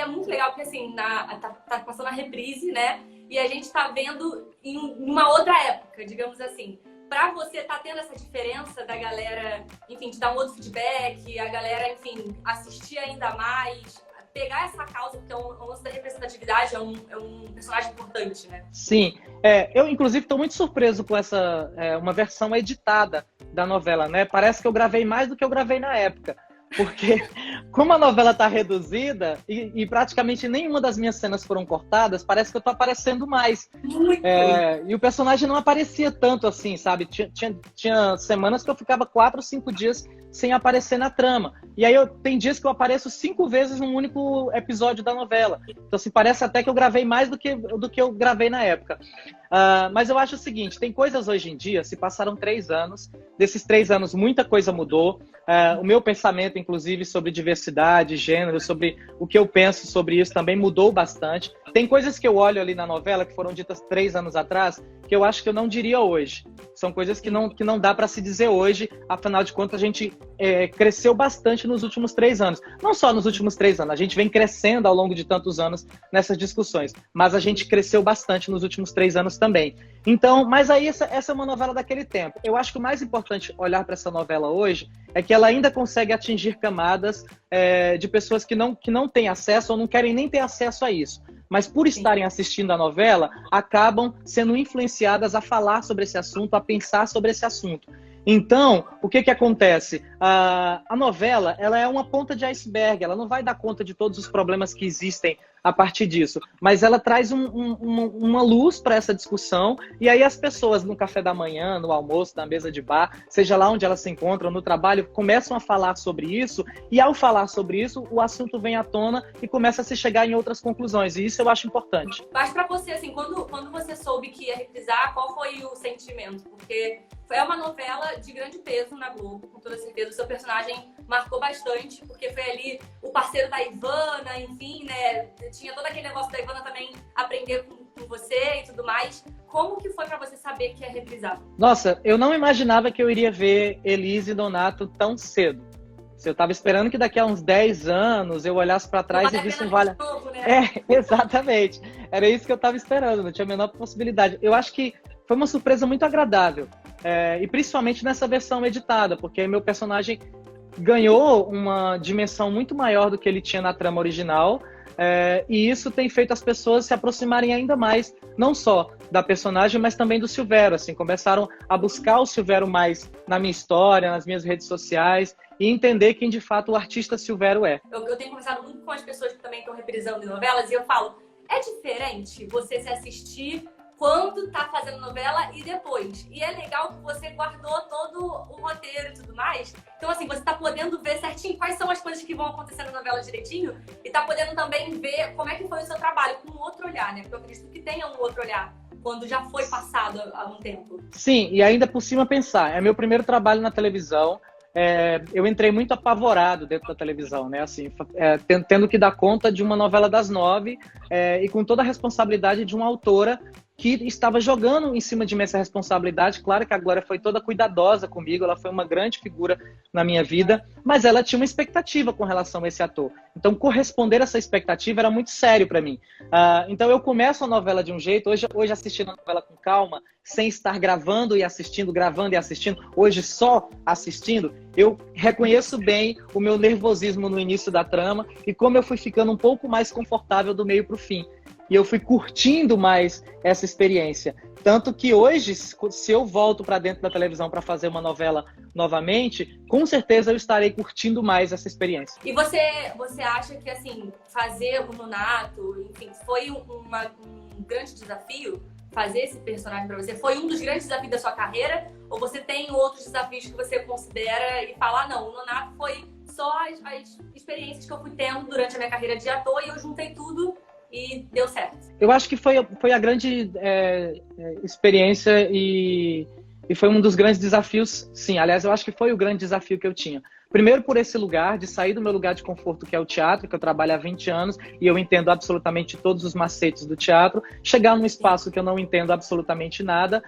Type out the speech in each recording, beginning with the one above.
é muito legal, porque assim, tá passando a reprise, né? E a gente tá vendo em uma outra época, digamos assim. Pra você, tá tendo essa diferença da galera, enfim, te dar um outro feedback, a galera, enfim, assistir ainda mais, pegar essa causa, porque o lance da representatividade é um personagem importante, né? Sim, eu inclusive estou muito surpreso com essa, uma versão editada da novela, né? Parece que eu gravei mais do que eu gravei na época. Porque, como a novela está reduzida e praticamente nenhuma das minhas cenas foram cortadas, parece que eu tô aparecendo mais. Muito! E o personagem não aparecia tanto assim, sabe? Tinha semanas que eu ficava 4 ou 5 dias sem aparecer na trama. E aí tem dias que eu apareço 5 vezes num único episódio da novela. Então, assim, parece até que eu gravei mais do que eu gravei na época. Mas eu acho o seguinte, tem coisas hoje em dia, se passaram 3 anos, desses 3 anos muita coisa mudou. O meu pensamento, inclusive, sobre diversidade, gênero, sobre o que eu penso sobre isso também mudou bastante. Tem coisas que eu olho ali na novela, que foram ditas 3 anos atrás, que eu acho que eu não diria hoje. São coisas que não dá para se dizer hoje, afinal de contas a gente cresceu bastante nos últimos 3 anos. Não só nos últimos 3 anos, a gente vem crescendo ao longo de tantos anos nessas discussões, mas a gente cresceu bastante nos últimos 3 anos também. Então, mas aí essa é uma novela daquele tempo. Eu acho que o mais importante olhar para essa novela hoje é que ela ainda consegue atingir camadas de pessoas que não têm acesso ou não querem nem ter acesso a isso. Mas por estarem assistindo a novela, acabam sendo influenciadas a falar sobre esse assunto, a pensar sobre esse assunto. Então, o que acontece? A novela, ela é uma ponta de iceberg, ela não vai dar conta de todos os problemas que existem a partir disso, mas ela traz uma luz para essa discussão, e aí as pessoas no café da manhã, no almoço, na mesa de bar, seja lá onde elas se encontram, no trabalho, começam a falar sobre isso, e ao falar sobre isso, o assunto vem à tona e começa a se chegar em outras conclusões, e isso eu acho importante. Mas pra você, assim, quando você soube que ia reprisar, qual foi o sentimento? Porque foi uma novela de grande peso na Globo, com toda certeza. O seu personagem marcou bastante, porque foi ali o parceiro da Ivana, enfim, né? Tinha todo aquele negócio da Ivana também aprender com você e tudo mais. Como que foi pra você saber que ia reprisar? Nossa, eu não imaginava que eu iria ver Elise e Donato tão cedo. Eu estava esperando que daqui a uns 10 anos eu olhasse para trás e visse um vale... Novo, né? Exatamente. Era isso que eu estava esperando, não tinha a menor possibilidade. Eu acho que foi uma surpresa muito agradável. E principalmente nessa versão editada, porque meu personagem ganhou uma dimensão muito maior do que ele tinha na trama original. E isso tem feito as pessoas se aproximarem ainda mais, não só da personagem, mas também do Silvério. Assim, começaram a buscar o Silvério mais na minha história, nas minhas redes sociais, e entender quem de fato o artista Silvério é. Eu tenho conversado muito com as pessoas que também estão reprisando em novelas, e eu falo, é diferente você se assistir quando tá fazendo novela e depois. E é legal que você guardou todo o roteiro e tudo mais. Então, assim, você tá podendo ver certinho quais são as coisas que vão acontecer na novela direitinho e tá podendo também ver como é que foi o seu trabalho com um outro olhar, né? Porque eu acredito que tenha um outro olhar quando já foi passado há um tempo. Sim, e ainda por cima pensar, é meu primeiro trabalho na televisão. Eu entrei muito apavorado dentro da televisão, né? Assim, tendo que dar conta de uma novela das 9 e com toda a responsabilidade de uma autora que estava jogando em cima de mim essa responsabilidade. Claro que a Glória foi toda cuidadosa comigo, ela foi uma grande figura na minha vida, mas ela tinha uma expectativa com relação a esse ator. Então, corresponder a essa expectativa era muito sério para mim. Então, eu começo a novela de um jeito, hoje assistindo a novela com calma, sem estar gravando e assistindo, hoje só assistindo, eu reconheço bem o meu nervosismo no início da trama e como eu fui ficando um pouco mais confortável do meio para o fim. E eu fui curtindo mais essa experiência. Tanto que hoje, se eu volto para dentro da televisão para fazer uma novela novamente, com certeza eu estarei curtindo mais essa experiência. E você acha que, assim, fazer o Nonato, enfim, foi um grande desafio? Fazer esse personagem para você? Foi um dos grandes desafios da sua carreira? Ou você tem outros desafios que você considera e fala, não, o Nonato foi só as experiências que eu fui tendo durante a minha carreira de ator e eu juntei tudo e deu certo? Eu acho que foi a grande experiência e foi um dos grandes desafios, sim. Aliás, eu acho que foi o grande desafio que eu tinha. Primeiro por esse lugar, de sair do meu lugar de conforto, que é o teatro, que eu trabalho há 20 anos e eu entendo absolutamente todos os macetes do teatro, chegar num espaço que eu não entendo absolutamente nada,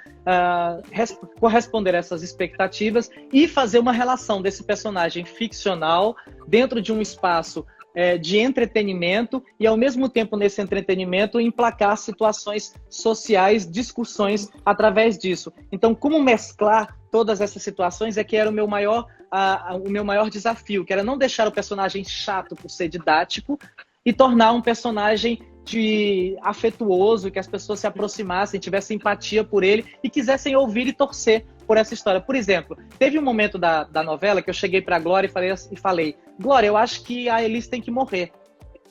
corresponder a essas expectativas e fazer uma relação desse personagem ficcional dentro de um espaço de entretenimento e, ao mesmo tempo, nesse entretenimento, emplacar situações sociais, discussões através disso. Então, como mesclar todas essas situações é que era o meu maior desafio, que era não deixar o personagem chato por ser didático e tornar um personagem afetuoso, que as pessoas se aproximassem, tivessem empatia por ele e quisessem ouvir e torcer por essa história. Por exemplo, teve um momento da novela que eu cheguei para a Glória e falei, Glória, eu acho que a Elis tem que morrer,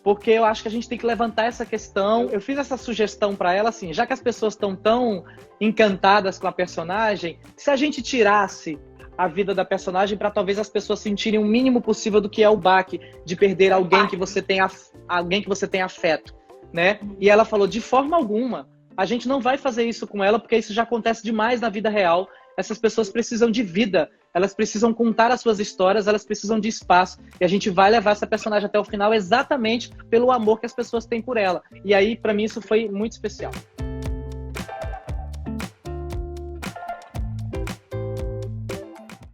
porque eu acho que a gente tem que levantar essa questão. Eu fiz essa sugestão para ela, assim, já que as pessoas estão tão encantadas com a personagem, se a gente tirasse a vida da personagem para talvez as pessoas sentirem o mínimo possível do que é o baque de perder alguém que você tem afeto, né? E ela falou, de forma alguma, a gente não vai fazer isso com ela, porque isso já acontece demais na vida real. Essas pessoas precisam de vida, elas precisam contar as suas histórias, elas precisam de espaço. E a gente vai levar essa personagem até o final exatamente pelo amor que as pessoas têm por ela. E aí, para mim, isso foi muito especial.